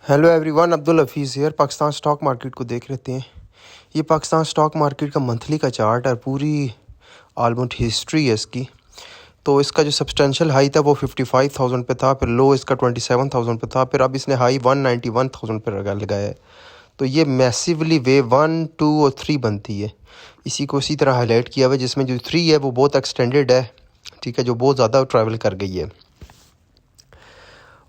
Hello everyone, Abdul Hafeez here. Pakistan stock market को देख लेते हैं। ये पाकिस्तान स्टॉक मार्केट का मंथली का चार्ट है, पूरी ऑलमोस्ट हिस्ट्री है इसकी। तो इसका जो सब्सटेंशियल हाई था वो 55,000 पे था, फिर लो इसका 27,000 पे था, फिर अब इसने हाई 191,000 पे लगाया है। तो ये मैसिवली वेव 1, 2 और 3 बनती है। इसी को इसी तरह हाईलाइट किया हुआ है, जिसमें जो 3 है वो बहुत एक्सटेंडेड है, ठीक है, जो बहुत ज़्यादा ट्रैवल कर गई है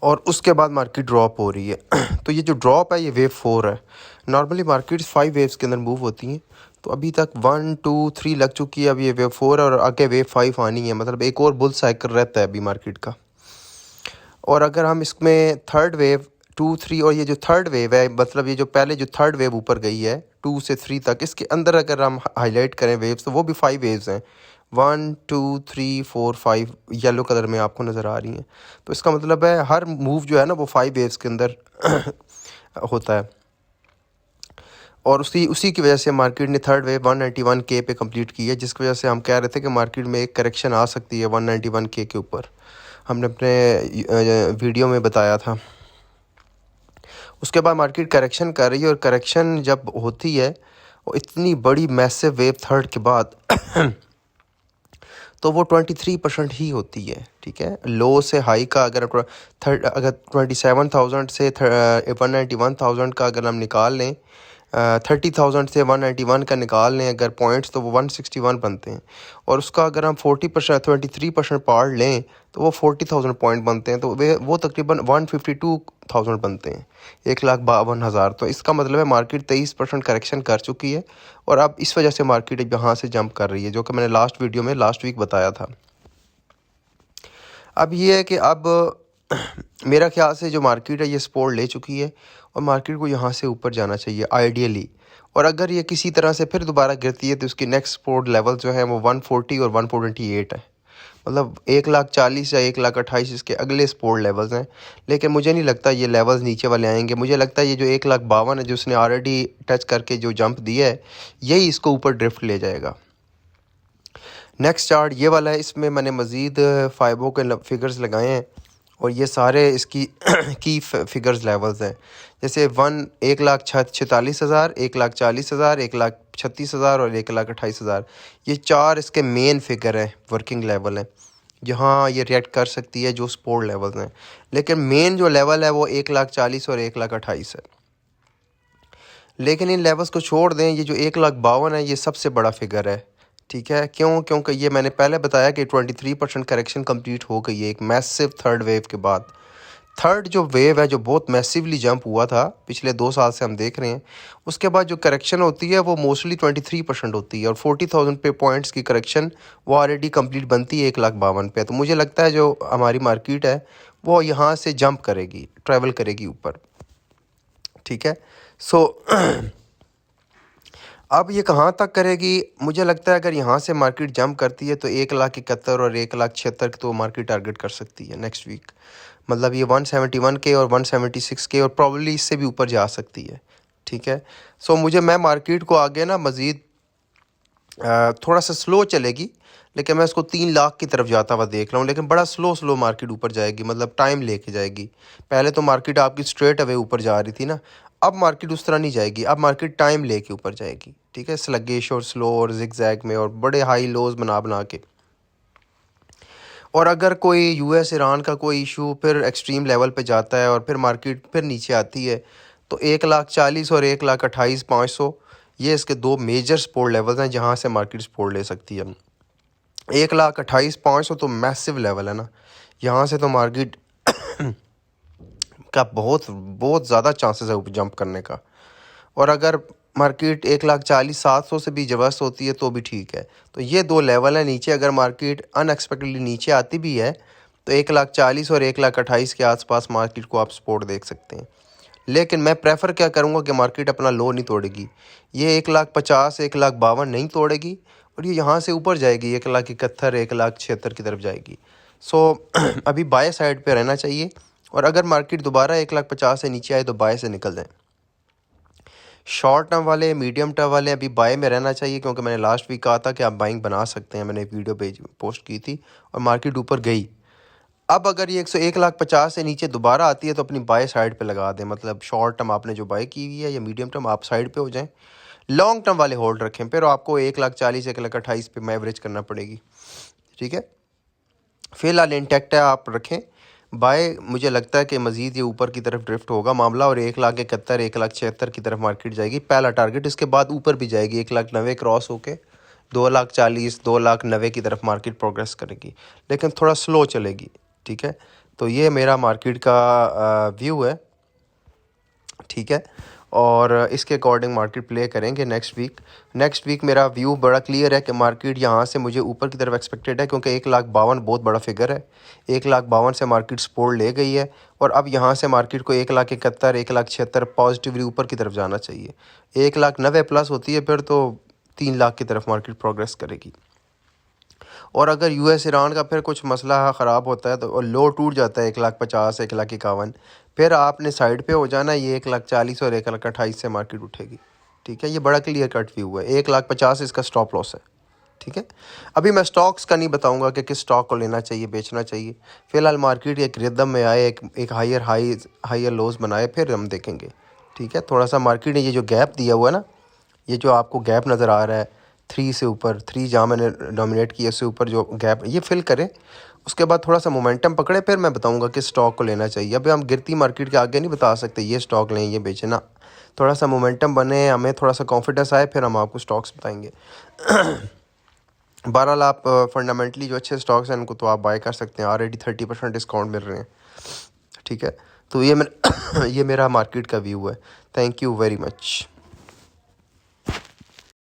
और उसके बाद मार्केट ड्रॉप हो रही है। तो ये जो ड्रॉप है ये वेव 4 है। नॉर्मली मार्केट्स 5 वेव्स के अंदर मूव होती हैं, तो अभी तक 1, 2, 3 लग चुकी है, अब ये वेव 4 है और आगे वेव 5 आनी है। मतलब एक और बुल साइकिल रहता है अभी मार्केट का। और अगर हम इसमें थर्ड वेव 2, 3 और ये जो थर्ड वेव है, मतलब ये जो पहले जो थर्ड वेव ऊपर गई है 2 से 3 तक, इसके अंदर अगर हम हाईलाइट करें वेव्स, तो वो भी 5 वेव्स हैं। 1, 2, 3, 4, 5 येलो कलर में आपको नज़र आ रही हैं। तो इसका मतलब है हर मूव जो है ना वो 5 वेव्स के अंदर होता है। और उसी उसी की वजह से मार्केट ने थर्ड वेव 191 के पे कंप्लीट की है, जिसकी वजह से हम कह रहे थे कि मार्केट में एक करेक्शन आ सकती है 191 के ऊपर। हमने अपने वीडियो में बताया था। उसके बाद मार्केट करेक्शन कर रही है, और करेक्शन जब होती है और इतनी बड़ी मैसिव वेव थर्ड के बाद तो वो 23% ही होती है, ठीक है। लो से हाई का अगर 27,000 से 191,000 का अगर हम निकाल लें, 30,000 से 191 का निकाल लें अगर पॉइंट्स, तो वो 161 बनते हैं। और उसका अगर हम 23% पार्ट लें तो वो 40,000 पॉइंट बनते हैं। तो वो तकरीबन 152,000 बनते हैं, 1,52,000। तो इसका मतलब है मार्केट 23% करेक्शन कर चुकी है, और अब इस वजह से मार्केट यहाँ से जंप कर रही है, जो कि मैंने लास्ट वीडियो में लास्ट वीक बताया था। अब ये है कि अब मेरा ख्याल से जो मार्केट है ये सपोर्ट ले चुकी है, और मार्केट को यहाँ से ऊपर जाना चाहिए आइडियली। और अगर ये किसी तरह से फिर दोबारा गिरती है तो उसकी नेक्स्ट सपोर्ट लेवल जो है वो 140 और 148 है। मतलब 1,40,000 या 1,28,000 इसके अगले सपोर्ट लेवल्स हैं। लेकिन मुझे नहीं लगता ये लेवल्स नीचे वाले आएंगे। मुझे लगता है ये जो 1,52,000 है, जो उसने ऑलरेडी टच करके जो जंप दिया है, यही इसको ऊपर ड्रिफ्ट ले जाएगा। नेक्स्ट चार्ट ये वाला है, इसमें मैंने मज़ीद फाइबो के फिगर्स लगाए हैं, और ये सारे इसकी की फिगर्स लेवल्स हैं। जैसे 1,46,000, 1,40,000, 1,36,000 और 1,28,000। ये चार इसके मेन फिगर हैं, वर्किंग लेवल हैं, जहाँ ये रिएक्ट कर सकती है, जो सपोर्ट लेवल्स हैं। लेकिन मेन जो लेवल है वो 1,40,000 और 1,28,000 है। लेकिन इन लेवल्स को छोड़ दें, ये जो 1,52,000 है ये सबसे बड़ा फिगर है, ठीक है। क्यों? क्योंकि ये मैंने पहले बताया कि 23% करेक्शन कंप्लीट हो गई है एक मैसिव थर्ड वेव के बाद। थर्ड जो वेव है, जो बहुत मैसिवली जंप हुआ था पिछले 2 साल से हम देख रहे हैं, उसके बाद जो करेक्शन होती है वो मोस्टली 23% होती है, और 40,000 पे पॉइंट्स की करेक्शन वो ऑलरेडी कंप्लीट बनती है 1,52,000 पे। तो मुझे लगता है जो हमारी मार्केट है वो यहाँ से जंप करेगी, ट्रैवल करेगी ऊपर, ठीक है। सो अब ये कहाँ तक करेगी? मुझे लगता है अगर यहाँ से मार्केट जंप करती है तो 1,71,000 और 1,76,000 तो मार्केट टारगेट कर सकती है नेक्स्ट वीक। मतलब ये 171 के और 176 के और प्रॉब्ली इससे भी ऊपर जा सकती है, ठीक है। सो मैं मार्केट को आगे ना मज़ीद थोड़ा सा स्लो चलेगी, लेकिन मैं इसको 3 लाख की तरफ जाता हुआ देख रहा हूँ। लेकिन बड़ा स्लो मार्केट ऊपर जाएगी, मतलब टाइम लेके जाएगी। पहले तो मार्केट आपकी स्ट्रेट अवे ऊपर जा रही थी ना, अब मार्केट उस तरह नहीं जाएगी, अब मार्केट टाइम लेके ऊपर जाएगी, ठीक है, स्लगिश और स्लो और जिगजैग में, और बड़े हाई लोज बना के। और अगर कोई यूएस ईरान का कोई इशू फिर एक्सट्रीम लेवल पे जाता है और फिर मार्केट फिर नीचे आती है, तो 1,40,000 और 1,28,500 ये इसके 2 मेजर सपोर्ट लेवल्स हैं जहां से मार्केट सपोर्ट ले सकती है। 1,28,500 तो मैसिव लेवल है ना, यहाँ से तो मार्केट का बहुत ज़्यादा चांसेस है ऊपर जंप करने का। और अगर मार्केट 1,40,700 से भी जबरदस्त होती है तो भी ठीक है। तो ये 2 लेवल है नीचे। अगर मार्केट अनएक्सपेक्टेडली नीचे आती भी है तो 1,40,000 और 1,28,000 के आसपास मार्केट को आप सपोर्ट देख सकते हैं। लेकिन मैं प्रेफर क्या करूँगा कि मार्केट अपना लो नहीं तोड़ेगी, ये 1,50,000 1,52,000 नहीं तोड़ेगी, और ये यहाँ से ऊपर जाएगी 1,71,000 1,76,000 की तरफ जाएगी। सो अभी बाय साइड पे रहना चाहिए, और अगर मार्केट दोबारा 1,50,000 से नीचे आए तो बाय से निकल जाए। शॉर्ट टर्म वाले, मीडियम टर्म वाले अभी बाय में रहना चाहिए, क्योंकि मैंने लास्ट वीक कहा था कि आप बाइंग बना सकते हैं। मैंने एक वीडियो पेज पोस्ट की थी और मार्केट ऊपर गई। अब अगर ये 101,50,000 से नीचे दोबारा आती है तो अपनी बाय साइड पे लगा दें, मतलब शॉर्ट टर्म आपने जो बाय की हुई है या मीडियम टर्म आप साइड पे हो जाएं, लॉन्ग टर्म वाले होल्ड रखें, फिर आपको 1,40,000 1,28,000 पे में एवरेज करना पड़ेगी। ठीक है, फिलहाल इंटैक्ट है, आप रखें बाय। मुझे लगता है कि मज़ीद ये ऊपर की तरफ ड्रिफ्ट होगा मामला और 1,71,000 1,76,000 की तरफ मार्केट जाएगी पहला टारगेट। इसके बाद ऊपर भी जाएगी 1,90,000 क्रॉस होके 2,40,000 2,90,000 की तरफ मार्केट प्रोग्रेस करेगी, लेकिन थोड़ा स्लो चलेगी। ठीक है, तो ये मेरा मार्केट का व्यू है। ठीक है, और इसके अकॉर्डिंग मार्केट प्ले करेंगे नेक्स्ट वीक मेरा व्यू बड़ा क्लियर है कि मार्केट यहाँ से मुझे ऊपर की तरफ एक्सपेक्टेड है, क्योंकि 1,52,000 बहुत बड़ा फिगर है। 1,52,000 से मार्केट सपोर्ट ले गई है और अब यहाँ से मार्केट को 1,71,000 1,76,000 पॉजिटिवली ऊपर की तरफ जाना चाहिए। 1,90,000 प्लस होती है फिर तो 3 लाख की तरफ मार्केट प्रोग्रेस करेगी। और अगर यूएस ईरान का फिर कुछ मसला ख़राब होता है तो लो टूट जाता है 1,50,000 1,51,000, फिर आपने साइड पे हो जाना, ये 1,40,000 और 1,28,000 से मार्केट उठेगी। ठीक है, ये बड़ा क्लियर कट व्यू है। 1,50,000 इसका स्टॉप लॉस है। ठीक है, अभी मैं स्टॉक्स का नहीं बताऊंगा कि किस स्टॉक को लेना चाहिए बेचना चाहिए। फिलहाल मार्केट एक रिदम में आए, एक हायर लोज बनाए, फिर हम देखेंगे। ठीक है, थोड़ा सा मार्केट ने ये जो गैप दिया हुआ है ना, ये जो आपको गैप नज़र आ रहा है 3 से ऊपर, 3 जहाँ मैंने डोमिनेट किया उससे ऊपर जो गैप ये फिल करें, उसके बाद थोड़ा सा मोमेंटम पकड़े, फिर मैं बताऊंगा किस स्टॉक को लेना चाहिए। अभी हम गिरती मार्केट के आगे नहीं बता सकते ये स्टॉक लें ये बेचें ना, थोड़ा सा मोमेंटम बने, हमें थोड़ा सा कॉन्फिडेंस आए, फिर हम आपको स्टॉक्स बताएंगे। बहरहाल आप फंडामेंटली जो अच्छे स्टॉक्स हैं उनको तो आप बाय कर सकते हैं, ऑलरेडी 30% डिस्काउंट मिल रहे हैं। ठीक है, तो ये मेरा ये मेरा मार्केट का व्यू है। Thank you very much.